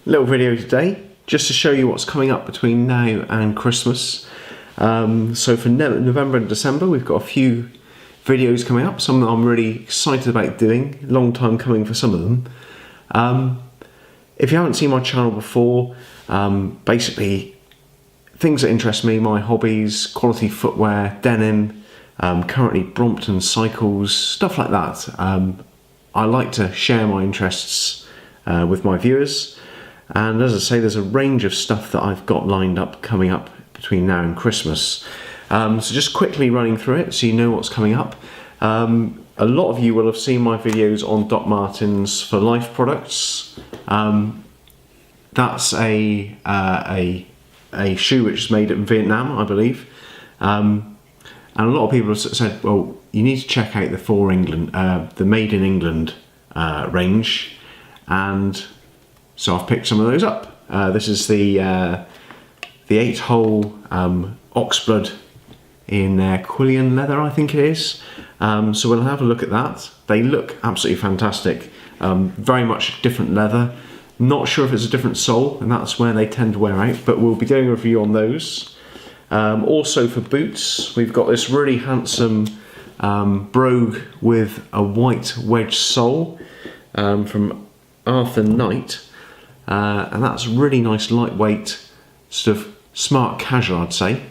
Little video today just to show you what's coming up between now and Christmas. So for November and December we've got a few videos coming up, some that I'm really excited about doing, long time coming for some of them. If you haven't seen my channel before, basically things that interest me, my hobbies, quality footwear, denim, currently Brompton cycles, stuff like that. I like to share my interests with my viewers, and as I say, there's a range of stuff that I've got lined up coming up between now and Christmas. So just quickly running through it so you know what's coming up. A lot of you will have seen my videos on Doc Martens for Life products. That's a shoe which is made in Vietnam, I believe. And a lot of people have said, well, you need to check out the Made in England range, and so I've picked some of those up. This is the 8-hole oxblood in Quillian leather, I think it is. So we'll have a look at that. They look absolutely fantastic. Very much different leather. Not sure if it's a different sole, and that's where they tend to wear out, but we'll be doing a review on those. Also for boots, we've got this really handsome Brogue with a white wedge sole from Arthur Knight, and that's really nice, lightweight, sort of smart casual, I'd say.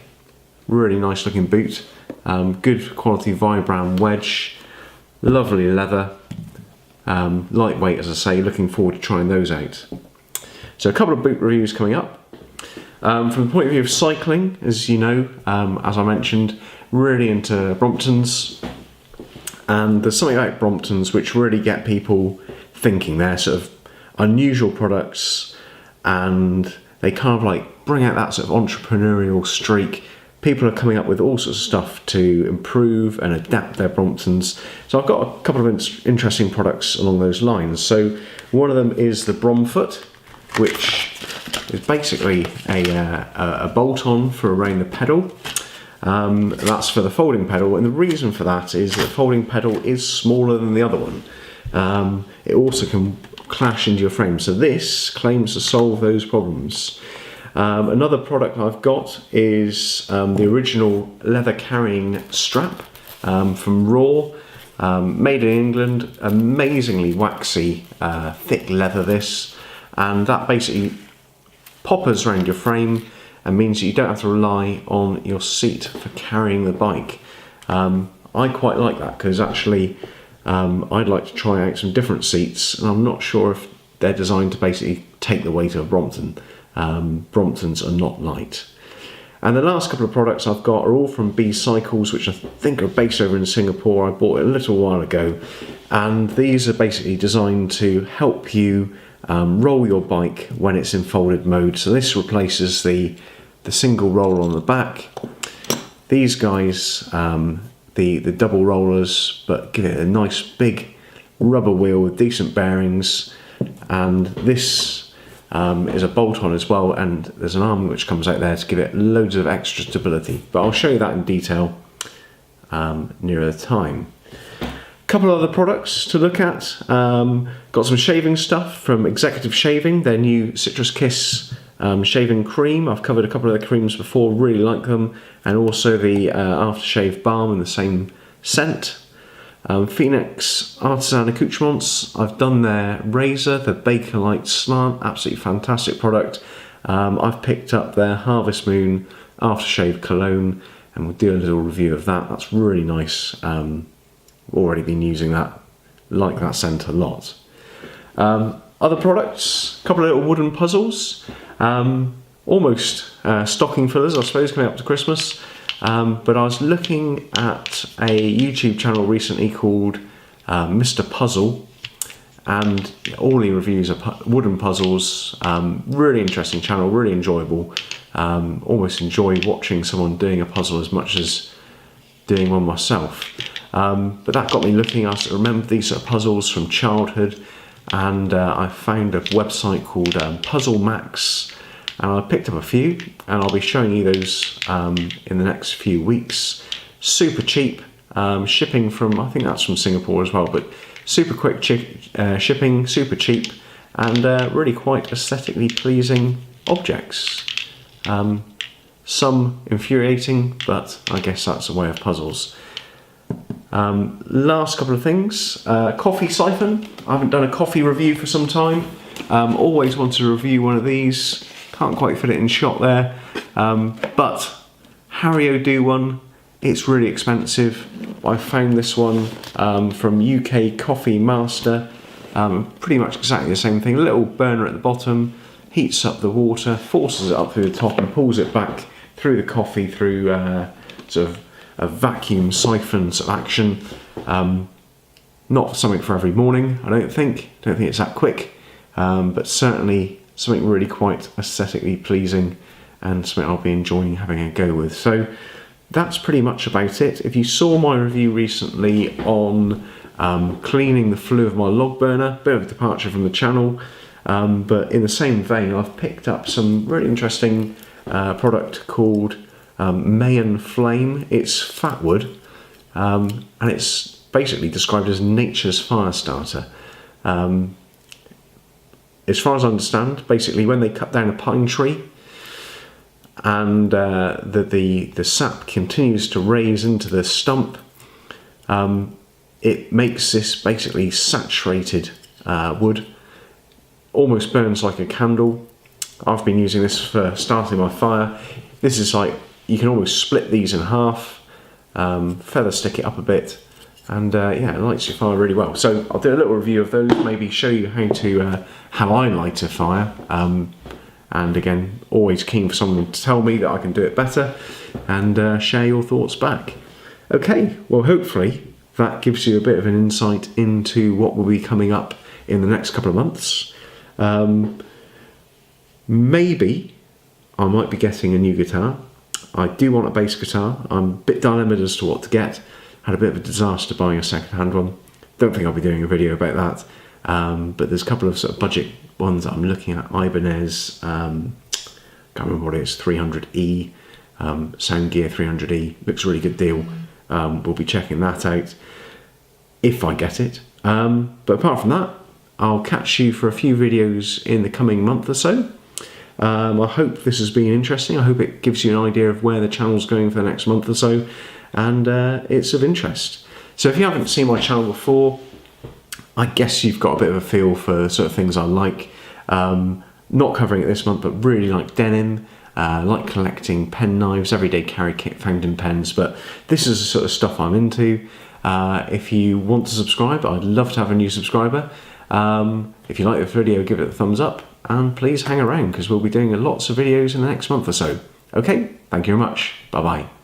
Really nice looking boot, good quality Vibram wedge, lovely leather, lightweight, as I say. Looking forward to trying those out. So a couple of boot reviews coming up. From the point of view of cycling, as you know, as I mentioned, really into Bromptons, and there's something about Bromptons which really get people thinking. They're sort of unusual products, and they kind of like bring out that sort of entrepreneurial streak. People are coming up with all sorts of stuff to improve and adapt their Bromptons. So I've got a couple of interesting products along those lines. So one of them is the Bromfoot, which is basically a bolt-on for around the pedal. That's for the folding pedal, and the reason for that is that the folding pedal is smaller than the other one. It also can clash into your frame, so this claims to solve those problems. Another product I've got is the original leather carrying strap from Raw, made in England, amazingly waxy, thick leather this, and that basically poppers around your frame and means that you don't have to rely on your seat for carrying the bike. I quite like that, because actually I'd like to try out some different seats, and I'm not sure if they're designed to basically take the weight of a Brompton. Bromptons are not light. And the last couple of products I've got are all from Bcycles, which I think are based over in Singapore. I bought it a little while ago, and these are basically designed to help you roll your bike when it's in folded mode. So this replaces the single roller on the back. These guys, the double rollers, but give it a nice big rubber wheel with decent bearings, and this is a bolt-on as well, and there's an arm which comes out there to give it loads of extra stability, but I'll show you that in detail nearer the time. Couple of other products to look at. Got some shaving stuff from Executive Shaving, their new Citrus Kiss shaving cream. I've covered a couple of their creams before, really like them, and also the aftershave balm in the same scent. Phoenix Artisan Accoutrements, I've done their razor, the Baker Light Slant, absolutely fantastic product. I've picked up their Harvest Moon aftershave cologne, and we'll do a little review of that. That's really nice. Already been using that, like that scent a lot. Other products, a couple of little wooden puzzles, almost stocking fillers, I suppose, coming up to Christmas. But I was looking at a YouTube channel recently called Mr. Puzzle, and all the reviews are wooden puzzles. Really interesting channel, really enjoyable. Almost enjoy watching someone doing a puzzle as much as doing one myself. But that got me looking. I remember these sort of puzzles from childhood, and I found a website called PuzzleMax, and I picked up a few, and I'll be showing you those in the next few weeks. Super cheap, shipping from, I think that's from Singapore as well, but super quick shipping, super cheap, and really quite aesthetically pleasing objects. Some infuriating, but I guess that's the way of puzzles. Last couple of things. Coffee siphon. I haven't done a coffee review for some time. Always wanted to review one of these. Can't quite fit it in shot there. But Harry do one. It's really expensive. I found this one from UK Coffee Master. Pretty much exactly the same thing. A little burner at the bottom, heats up the water, forces it up through the top and pulls it back through the coffee through sort of a vacuum siphon sort of action. Not something for every morning, I don't think. It's that quick, but certainly something really quite aesthetically pleasing and something I'll be enjoying having a go with. So that's pretty much about it. If you saw my review recently on cleaning the flue of my log burner, bit of a departure from the channel, but in the same vein I've picked up some really interesting product called Mayan Flame. It's fat wood, and it's basically described as nature's fire starter. As far as I understand, basically when they cut down a pine tree and the sap continues to raise into the stump, it makes this basically saturated wood, almost burns like a candle. I've been using this for starting my fire. This is like, you can almost split these in half, feather stick it up a bit, and yeah, it lights your fire really well. So I'll do a little review of those, maybe show you how I light a fire. And again, always keen for someone to tell me that I can do it better, and share your thoughts back. Okay, well hopefully that gives you a bit of an insight into what will be coming up in the next couple of months. Maybe I might be getting a new guitar. I do want a bass guitar. I'm a bit dilemmaed as to what to get. Had a bit of a disaster buying a second-hand one. Don't think I'll be doing a video about that. But there's a couple of sort of budget ones that I'm looking at. Ibanez, can't remember what it is, 300E, Soundgear 300E. Looks a really good deal. We'll be checking that out if I get it. But apart from that, I'll catch you for a few videos in the coming month or so. I hope this has been interesting. I hope it gives you an idea of where the channel's going for the next month or so, and it's of interest. So if you haven't seen my channel before, I guess you've got a bit of a feel for the sort of things I like. Not covering it this month, but really like denim, like collecting pen knives, everyday carry kit, fountain pens, but this is the sort of stuff I'm into. If you want to subscribe, I'd love to have a new subscriber. If you like the video, give it a thumbs up, and please hang around because we'll be doing lots of videos in the next month or so. Okay, thank you very much. Bye bye.